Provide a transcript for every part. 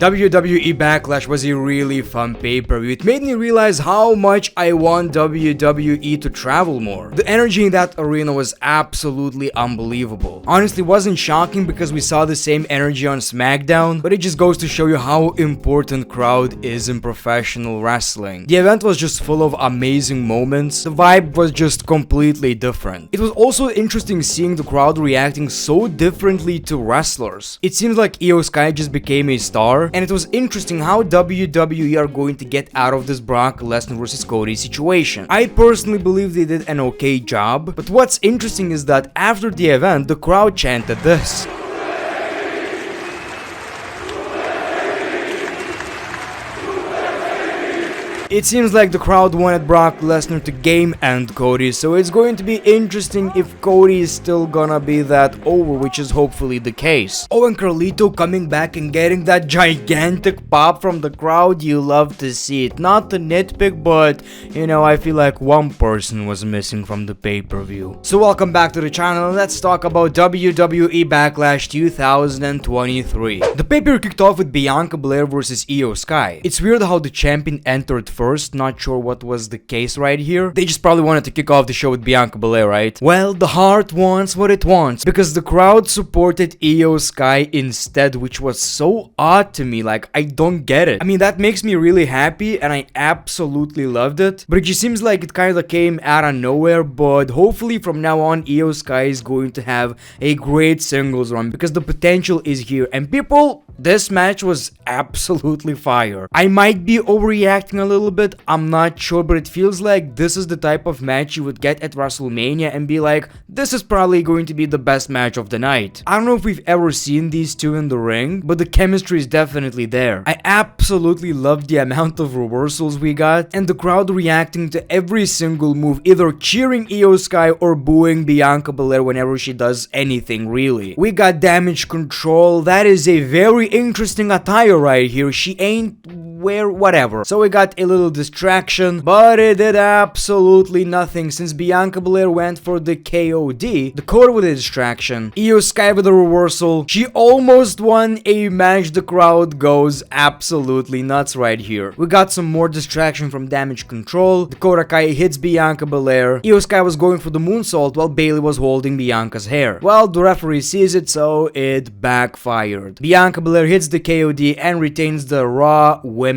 WWE Backlash was a really fun pay-per-view. It made me realize how much I want WWE to travel more. The energy in that arena was absolutely unbelievable. Honestly, it wasn't shocking because we saw the same energy on SmackDown, but it just goes to show you how important crowd is in professional wrestling. The event was just full of amazing moments. The vibe was just completely different. It was also interesting seeing the crowd reacting so differently to wrestlers. It seems like Io Sky just became a star, and it was interesting how WWE are going to get out of this Brock Lesnar vs Cody situation. I personally believe they did an okay job, but what's interesting is that after the event, the crowd chanted this. It seems like the crowd wanted Brock Lesnar to game end Cody, so it's going to be interesting if Cody is still gonna be that over, which is hopefully the case. Oh, and Carlito coming back and getting that gigantic pop from the crowd, you love to see it. Not to nitpick, but you know, I feel like one person was missing from the pay-per-view. So welcome back to the channel, and let's talk about WWE Backlash 2023. The pay-per-view kicked off with Bianca Belair vs Io Sky. It's weird how the champion entered first, not sure what was the case right here. They just probably wanted to kick off the show with Bianca Belair, right? Well, the heart wants what it wants, because the crowd supported Io Sky instead, which was so odd to me. Like, I don't get it. I mean, that makes me really happy, and I absolutely loved it, but it just seems like it kind of came out of nowhere. But hopefully from now on, Io Sky is going to have a great singles run, because the potential is here. And people, this match was absolutely fire. I might be overreacting a little bit, I'm not sure, but it feels like this is the type of match you would get at WrestleMania and be like, this is probably going to be the best match of the night. I don't know if we've ever seen these two in the ring, but the chemistry is definitely there. I absolutely loved the amount of reversals we got, and the crowd reacting to every single move, either cheering Io Sky or booing Bianca Belair whenever she does anything, really. We got damage control. That is a very interesting attire right here. She ain't wear whatever. So we got a little distraction, but it did absolutely nothing since Bianca Belair went for the KOD. Dakota with a distraction, Io Sky with a reversal. She almost won a match. The crowd goes absolutely nuts right here. We got some more distraction from damage control. Dakota Kai hits Bianca Belair. Io Sky was going for the moonsault while Bayley was holding Bianca's hair. Well, the referee sees it, so it backfired. Bianca Belair hits the KOD and retains the Raw Women's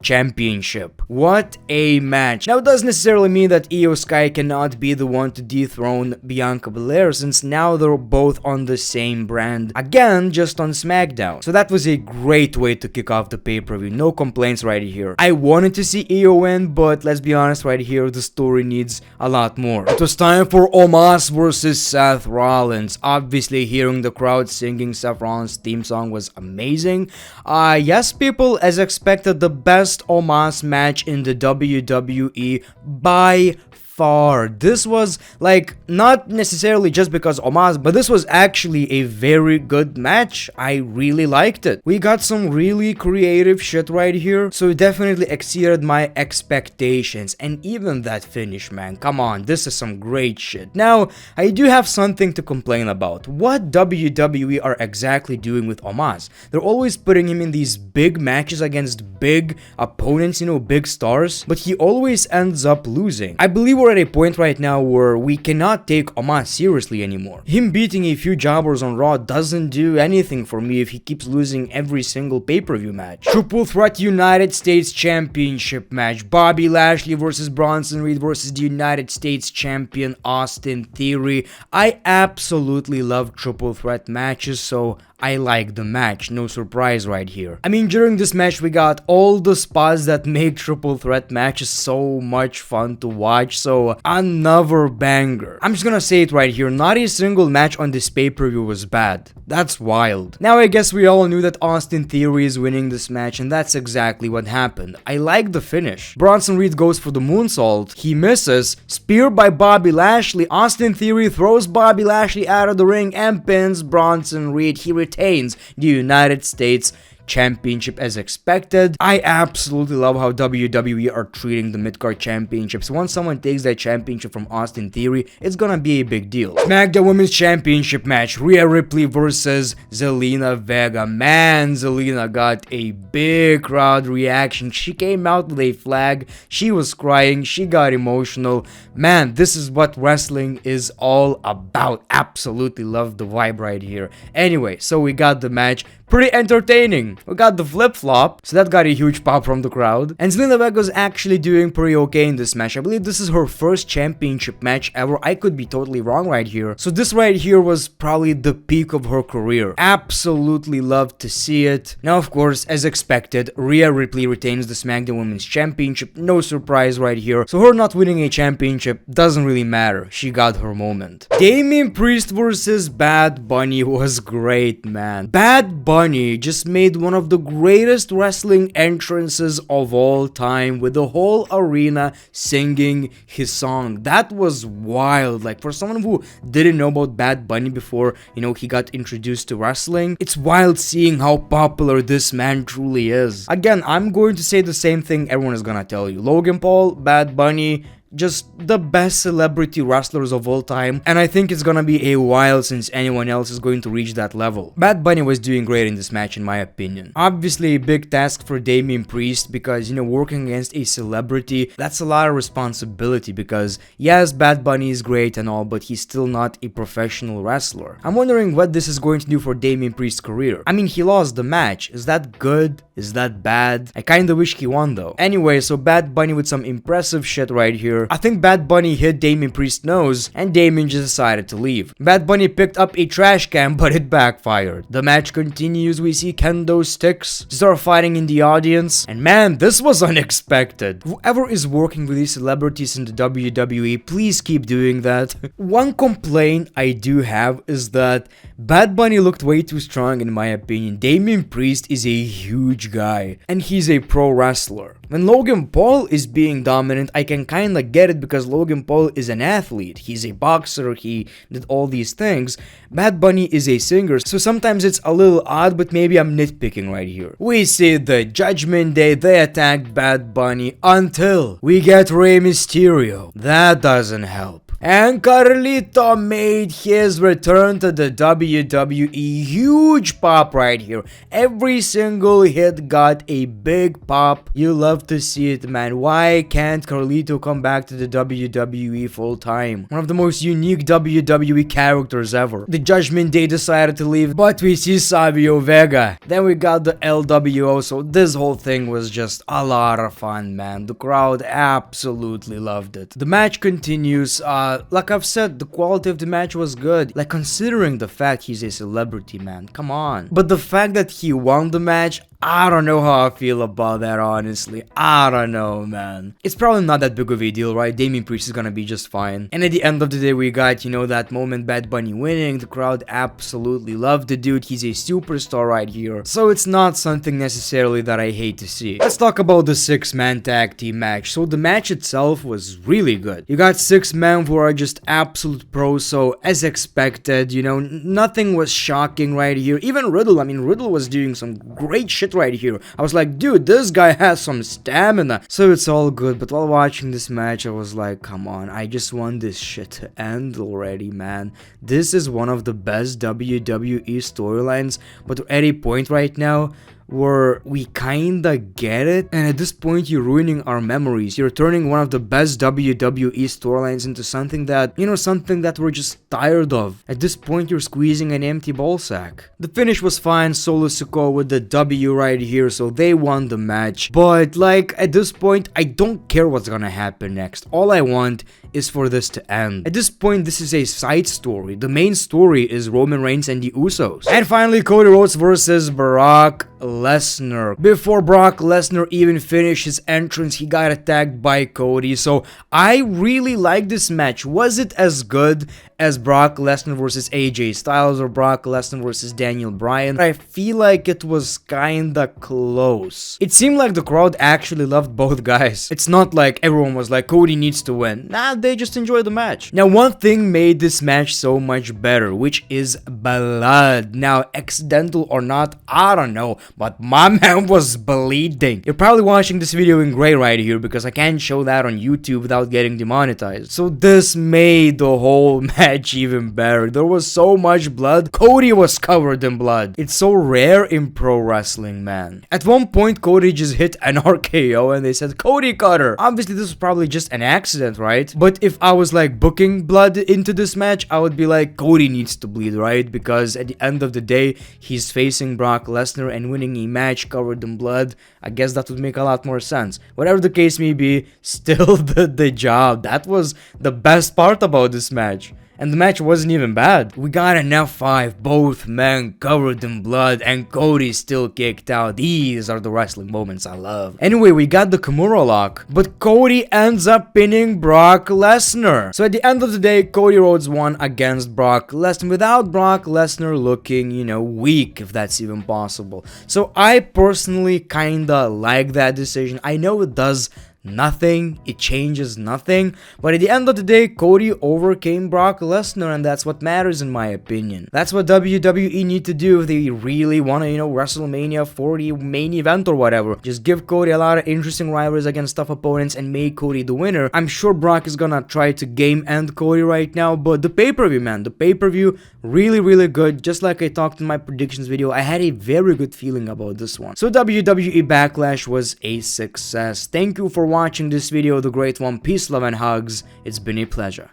Championship. What a match. Now, it doesn't necessarily mean that Io Sky cannot be the one to dethrone Bianca Belair, since now they're both on the same brand, again, just on SmackDown. So that was a great way to kick off the pay-per-view. No complaints right here. I wanted to see Io win, but let's be honest right here, the story needs a lot more. It was time for Omos versus Seth Rollins. Obviously, hearing the crowd singing Seth Rollins' theme song was amazing. Yes, people, as expected, the best Omos match in the WWE by far. This was like not necessarily just because Omos, but this was actually a very good match. I really liked it. We got some really creative shit right here, so it definitely exceeded my expectations. And even that finish, man, come on, this is some great shit. Now, I do have something to complain about. What WWE are exactly doing with Omos? They're always putting him in these big matches against big opponents, you know, big stars, but he always ends up losing. I believe we're at a point right now where we cannot take Omos seriously anymore. Him beating a few jobbers on Raw doesn't do anything for me if he keeps losing every single pay-per-view match. Triple Threat United States Championship match. Bobby Lashley versus Bronson Reed versus the United States Champion Austin Theory. I absolutely love triple threat matches, so I like the match, no surprise right here. I mean, during this match we got all the spots that make triple threat matches so much fun to watch, so another banger. I'm just gonna say it right here, not a single match on this pay-per-view was bad. That's wild. Now I guess we all knew that Austin Theory is winning this match, and that's exactly what happened. I like the finish. Bronson Reed goes for the moonsault, he misses, spear by Bobby Lashley, Austin Theory throws Bobby Lashley out of the ring and pins Bronson Reed. He retains the United States Championship as expected. I absolutely love how WWE are treating the mid-card championships. Once someone takes that championship from Austin Theory, it's gonna be a big deal. SmackDown Women's Championship match, Rhea Ripley versus Zelina Vega. Man, Zelina got a big crowd reaction. She came out with a flag, she was crying, she got emotional. Man, this is what wrestling is all about. Absolutely love the vibe right here. Anyway, so we got the match. Pretty entertaining. We got the flip-flop, so that got a huge pop from the crowd. And Zelina Vega's actually doing pretty okay in this match. I believe this is her first championship match ever. I could be totally wrong right here. So this right here was probably the peak of her career. Absolutely love to see it. Now, of course, as expected, Rhea Ripley retains the SmackDown Women's Championship. No surprise right here. So her not winning a championship doesn't really matter. She got her moment. Damian Priest versus Bad Bunny was great, man. Bad Bunny just made one of the greatest wrestling entrances of all time, with the whole arena singing his song. That was wild. Like, for someone who didn't know about Bad Bunny before, you know, he got introduced to wrestling, it's wild seeing how popular this man truly is. Again, I'm going to say the same thing everyone is gonna tell you. Logan Paul, Bad Bunny, just the best celebrity wrestlers of all time, and I think it's gonna be a while since anyone else is going to reach that level. Bad Bunny was doing great in this match in my opinion. Obviously a big task for Damian Priest, because, you know, working against a celebrity, that's a lot of responsibility, because yes, Bad Bunny is great and all, but he's still not a professional wrestler. I'm wondering what this is going to do for Damian Priest's career. I mean, he lost the match. Is that good? Is that bad? I kinda wish he won though. Anyway, so Bad Bunny with some impressive shit right here. I think Bad Bunny hit Damian Priest's nose, and Damian just decided to leave. Bad Bunny picked up a trash can, but it backfired. The match continues. We see kendo sticks start fighting in the audience, and man, this was unexpected. Whoever is working with these celebrities in the WWE, please keep doing that. One complaint I do have is that Bad Bunny looked way too strong in my opinion. Damian Priest is a huge guy, and he's a pro wrestler. When Logan Paul is being dominant, I can kinda get it, because Logan Paul is an athlete. He's a boxer, he did all these things. Bad Bunny is a singer, so sometimes it's a little odd, but maybe I'm nitpicking right here. We see the Judgment Day, they attacked Bad Bunny until we get Rey Mysterio. That doesn't help. And Carlito made his return to the WWE. Huge pop right here. Every single hit got a big pop. You love to see it, man. Why can't Carlito come back to the WWE full time? One of the most unique WWE characters ever. The Judgment Day decided to leave, but we see Savio Vega. Then we got the LWO, so this whole thing was just a lot of fun, man. The crowd absolutely loved it. The match continues. Like I've said, the quality of the match was good. Like, considering the fact he's a celebrity, man, come on. But the fact that he won the match, I don't know how I feel about that, honestly. I don't know, man. It's probably not that big of a deal, right? Damian Priest is gonna be just fine. And at the end of the day, we got, you know, that moment, Bad Bunny winning. The crowd absolutely loved the dude. He's a superstar right here. So it's not something necessarily that I hate to see. Let's talk about the 6-man tag team match. So the match itself was really good. You got 6 men who are just absolute pros, so as expected, you know, nothing was shocking right here. Even Riddle, I mean, Riddle was doing some great shit right here. I was like, dude, this guy has some stamina. So it's all good, but while watching this match, I was like, come on, I just want this shit to end already, man. This is one of the best WWE storylines, but at a point right now where we kinda get it, and at this point you're ruining our memories. You're turning one of the best WWE storylines into something that, you know, something that we're just tired of. At this point you're squeezing an empty ballsack. The finish was fine, Solo Sikoa with the W right here, so they won the match. But like, at this point I don't care what's gonna happen next. All I want is for this to end. At this point, this is a side story. The main story is Roman Reigns and the Usos. And finally, Cody Rhodes versus Brock Lesnar. Before Brock Lesnar even finished his entrance, he got attacked by Cody. So I really like this match. Was it as good as Brock Lesnar versus AJ Styles or Brock Lesnar versus Daniel Bryan. I feel like it was kinda close. It seemed like the crowd actually loved both guys. It's not like everyone was like, Cody needs to win. Nah, they just enjoyed the match. Now, one thing made this match so much better, which is blood. Now, accidental or not, I don't know, but my man was bleeding. You're probably watching this video in gray right here because I can't show that on YouTube without getting demonetized. So this made the whole match even better. There was so much blood. Cody was covered in blood. It's so rare in pro wrestling, man. At one point, Cody just hit an RKO and they said, Cody Cutter. Obviously, this was probably just an accident, right? But if I was like booking blood into this match, I would be like, Cody needs to bleed, right? Because at the end of the day, he's facing Brock Lesnar and winning a match covered in blood. I guess that would make a lot more sense. Whatever the case may be, still did the job. That was the best part about this match. And the match wasn't even bad. We got an F5, both men covered in blood, and Cody still kicked out. These are the wrestling moments I love. Anyway, we got the Kimura lock, but Cody ends up pinning Brock Lesnar. So at the end of the day, Cody Rhodes won against Brock Lesnar without Brock Lesnar looking, you know, weak, if that's even possible. So I personally kinda like that decision. I know it does nothing, it changes nothing, but at the end of the day, Cody overcame Brock Lesnar, and that's what matters in my opinion. That's what WWE need to do if they really want to, you know, WrestleMania 40 main event or whatever. Just give Cody a lot of interesting rivals against tough opponents and make Cody the winner. I'm sure Brock is gonna try to game end Cody right now, but the pay-per-view, man, the pay-per-view, really good. Just like I talked in my predictions video, I had a very good feeling about this one. So WWE Backlash was a success. Thank you for watching this video, The Great One. Peace, love, and hugs. It's been a pleasure.